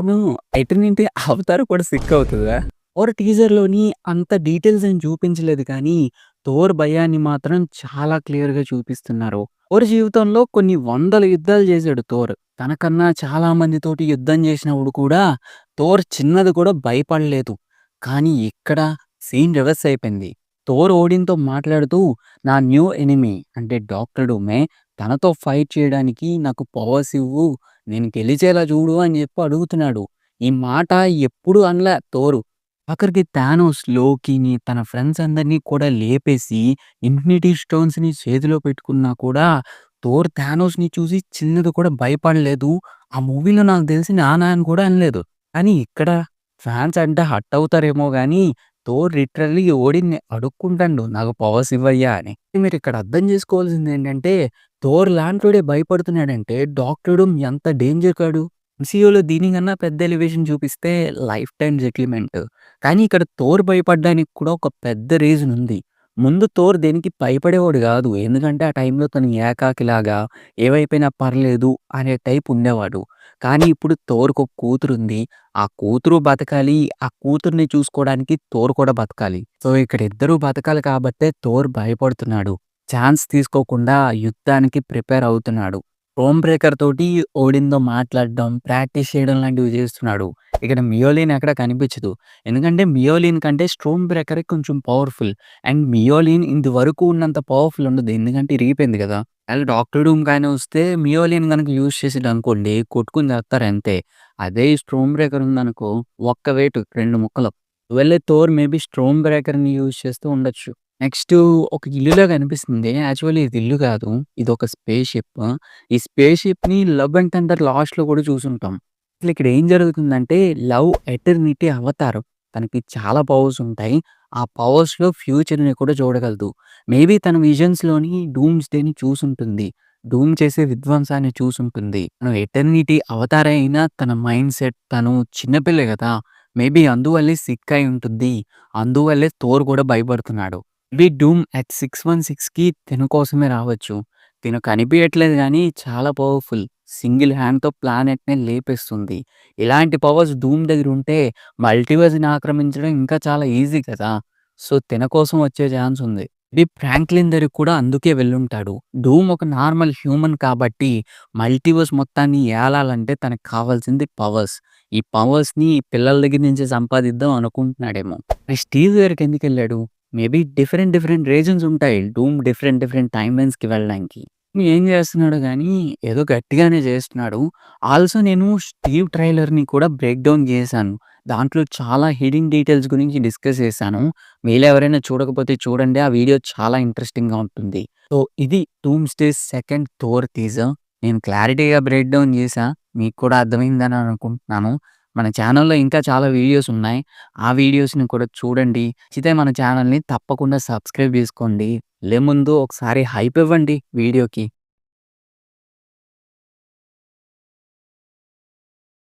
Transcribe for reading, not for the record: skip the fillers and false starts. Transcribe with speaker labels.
Speaker 1: అవును. Eternity Avatar కూడా sick అవుతదా? టీజర్‌లోని అంత డీటెయిల్స్ ఏం చూపించలేదు కానీ, థోర్ భయాన్ని మాత్రం చాలా క్లియర్‌గా చూపిస్తున్నారు. జీవితంలో కొన్ని వందల యుద్ధాలు చేశాడు థోర్. తనకన్నా చాలా మందితోటి యుద్ధం చేసినప్పుడు కూడా థోర్ చిన్నది కూడా భయపడలేదు. కానీ ఇక్కడ సీన్ రివర్స్ అయిపోయింది. థోర్ ఓడిన్‌తో మాట్లాడుతూ నా న్యూ ఎనిమీ అంటే డాక్టర్ డూమే తనతో ఫైట్ చేయడానికి నాకు పవర్స్ ఇవ్వు. నేను గెలిచేలా చూడు అని చెప్పి అడుగుతున్నాడు. ఈ మాట ఎప్పుడు అనలే థోరు. ఆఖరికి థానోస్, లోకీని తన ఫ్రెండ్స్ అందరిని కూడా లేపేసి ఇన్ఫినిటీ స్టోన్స్‌ని చేతిలో పెట్టుకున్నా కూడా థోర్ థానోస్‌ని చూసి చిన్నది కూడా భయపడలేదు. ఆ మూవీలో నాకు తెలిసి నాన్న అని కూడా అనలేదు. కానీ ఇక్కడ ఫ్యాన్స్ అంటే హర్ట్ అవుతారేమో గానీ థోర్ లిటరల్లీ ఓడిన్ని అడుక్కుంటాండు నాకు పవర్స్ ఇవ్వయ్యా అని. మీరిక్కడ అర్థం చేసుకోవాల్సిందేంటంటే థోర్ లాంటోడే భయపడుతున్నాడంటే డాక్టర్ డూమ్ ఎంత డేంజర్ కాడు. ఎంసీయూలో దీనికన్నా పెద్ద ఎలివేషన్ చూపిస్తే లైఫ్ టైమ్ సెటిల్మెంట్. కానీ ఇక్కడ థోర్ భయపడ్డానికి కూడా ఒక పెద్ద రీజన్ ఉంది. ముందు థోర్ దేనికి భయపడేవాడు గాదు. ఎందుకంటే ఆ టైంలో తను ఏకాకిలాగా ఏవైపోయినా పర్లేదు అనే టైప్ ఉండేవాడు. కానీ ఇప్పుడు థోర్‌కొక కూతురుంది. ఆ కూతురు బతకాలి. ఆ కూతుర్ని చూసుకోవడానికి థోర్ కూడా బతకాలి. సో ఇక్కడ ఇద్దరు బతకాలి కాబట్టే థోర్ భయపడుతున్నాడు. ఛాన్స్ తీసుకోకుండా యుద్ధానికి ప్రిపేర్ అవుతున్నాడు. హోమ్ బ్రేకర్ తోటి ఓడిన్‌తో మాట్లాడడం, ప్రాక్టీస్ చేయడం లాంటివి చేస్తున్నాడు. ఇక్కడ మియోలిన్ ఎక్కడ కనిపించదు. ఎందుకంటే మియోలిన్ కంటే స్టోన్ బ్రేకరే కొంచెం పవర్‌ఫుల్. అండ్ మియోలిన్ ఇంతవరకు ఉన్నంత పవర్‌ఫుల్ ఉండదు. ఎందుకంటే ఇరిగిపోయింది కదా! అదే డాక్టర్ డూమ్ గాని వస్తే మియోలిన్ గనుక యూజ్ చేసాడనుకోండి కొట్టుకొని చస్తారు అంతే. అదే ఈ స్టోన్ బ్రేకర్ ఉందనుకో ఒక్క వేటు 2 ముక్కలు. ఒకవేళ థోర్ మేబీ స్టోన్ బ్రేకర్‌ని యూజ్ చేస్తూ ఉండొచ్చు. నెక్స్టు ఒక ఇల్లులా కనిపిస్తుంది. యాక్చువల్లీ ఇది ఇల్లు కాదు. ఇదొక స్పేస్ షిప్. ఈ స్పేస్ షిప్‌ని 'లవ్ అండ్ థండర్' లాస్ట్‌లో కూడా చూసుంటాం. అసలు ఇక్కడ ఏం జరుగుతుందంటే లవ్ ఎటర్నిటీ అవతార్. తనకి చాలా పవర్స్ ఉంటాయి. ఆ పవర్స్‌లో ఫ్యూచర్‌ని కూడా చూడగలదు. మేబీ తన విజన్స్‌లోని డూమ్స్‌డేని చూసుంటుంది. డూమ్ చేసే విధ్వంసాన్ని చూసుంటుంది. తను ఎటర్నిటీ అవతార్ అయినా తన మైండ్ సెట్ తను చిన్న పిల్లే కదా! మేబీ అందువల్లే సిక్ అయి ఉంటుంది. అందువల్లే థోర్ కూడా భయపడుతున్నాడు. మేబీ డూమ్ అట్ 616కి తిన కోసమే రావచ్చు. తిను కనిపియట్లేదు గానీ చాలా పవర్‌ఫుల్. సింగిల్ హ్యాండ్‌తో ప్లానెట్‌నే లేపేస్తుంది. ఇలాంటి పవర్స్ డూమ్ దగ్గరుంటే మల్టివర్స్‌ని ఆక్రమించడం ఇంకా చాలా ఈజీ కదా! సో, తిన కోసం వచ్చే ఛాన్స్ ఉంది. ఇది ఫ్రాంక్లిన్ దగ్గరికి కూడా అందుకే వెళ్ళుంటాడు. డూమ్ ఒక నార్మల్ హ్యూమన్ కాబట్టి మల్టివర్స్ మొత్తాన్ని ఏలాలంటే తనకు కావాల్సింది పవర్స్. ఈ పవర్స్‌ని పిల్లల దగ్గర నుంచే సంపాదిద్దాం అనుకుంటున్నాడేమో. మరి స్టీవ్ దగ్గరికెందుకెళ్ళాడు? మేబీ డిఫరెంట్ డిఫరెంట్ రీజన్స్ ఉంటాయి. డూమ్ డిఫరెంట్ డిఫరెంట్ టైమ్ లైన్స్‌కి వెళ్ళడానికి. ఏం చేస్తున్నాడో గానీ ఏదో గట్టిగానే చేస్తున్నాడు. ఆల్సో నేను స్టీవ్ ట్రైలర్‌ని కూడా బ్రేక్ డౌన్ చేశాను. దాంట్లో చాలా హిడెన్ డీటెయిల్స్ గురించి డిస్కస్ చేశాను. మీలో ఎవరైనా చూడకపోతే చూడండి. ఆ వీడియో చాలా ఇంట్రెస్టింగ్‌గా ఉంటుంది. సో, ఇది 'డూమ్స్‌డే' సెకండ్ థోర్ టీజర్. నేను క్లారిటీగా బ్రేక్ డౌన్ చేశా. మీకు కూడా అర్థమైందని అనుకుంటున్నాను. మన ఛానెల్‌లో ఇంకా చాలా వీడియోస్ ఉన్నాయి. ఆ వీడియోస్‌ని కూడా చూడండి. నచ్చితే మన ఛానెల్‌ని తప్పకుండా సబ్స్క్రైబ్ చేసుకోండి. వెళ్ళే ముందు ఒకసారి హైప్ ఇవ్వండి వీడియోకి.